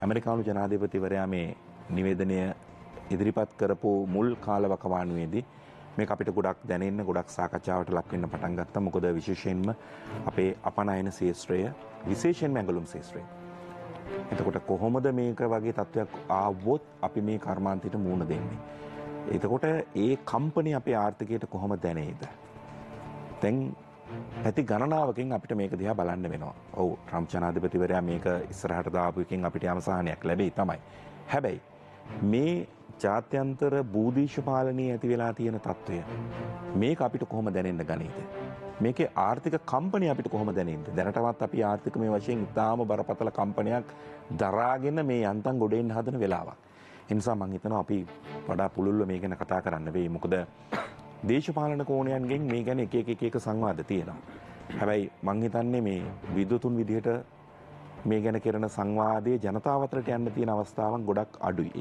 ඇමරිකානු ජනාධිපතිවරයා මේ නිවේදනය ඉදිරිපත් කරපු මුල් කාලවකවානුවේදී මේක අපිට ගොඩක් දැනෙන්න ගොඩක් සාකච්ඡාවට ලක් වෙන්න පටන් ගත්තා. මොකද විශේෂයෙන්ම අපේ අපනයන ශාස්ත්‍රය විශේෂයෙන්ම ඇඟලුම් ශාස්ත්‍රය. එතකොට කොහොමද මේක වගේ තත්ත්වයක් ආවොත් අපි මේ කර්මාන්තයට මුහුණ දෙන්නේ? එතකොට ඒ කම්පැනි අපේ ආර්ථිකයට කොහොම දැනෙයිද? දැන් පැති ගණනාවකින් අපිට මේක දිහා බලන්න වෙනවා. ඔව් ට්‍රම්ප් ජනාධිපතිවරයා මේක ඉස්සරහට දාපු එකකින් අපිට යම් සහනයක් ලැබෙයි තමයි. හැබැයි මේ ජාත්‍යන්තර භූදේශපාලනයේ ඇති වෙලා තියෙන තත්ත්වය මේක අපිට කොහොම දැනෙන්න ගනීද? මේකේ ආර්ථික කම්පැනි අපිට කොහොම දැනෙන්නද? දැනටවත් අපි ආර්ථිකමය වශයෙන් ඉතාම බරපතල කම්පනයක් දරාගෙන මේ යන්තම් ගොඩ එන්න හදන වෙලාවක්. ඒ නිසා මම හිතනවා අපි වඩා පුළුල්ව මේ ගැන කතා කරන්න වෙයි. මොකද දේශපාලන කෝණයන්ගෙන් මේ ගැන එක සංවාද තියෙනවා. හැබැයි මං හිතන්නේ මේ විද්වතුන් විදිහට මේ ගැන කරන සංවාදයේ ජනතාව අතරට යන්න තියෙන අවස්ථාවන් ගොඩක් අඩුයි.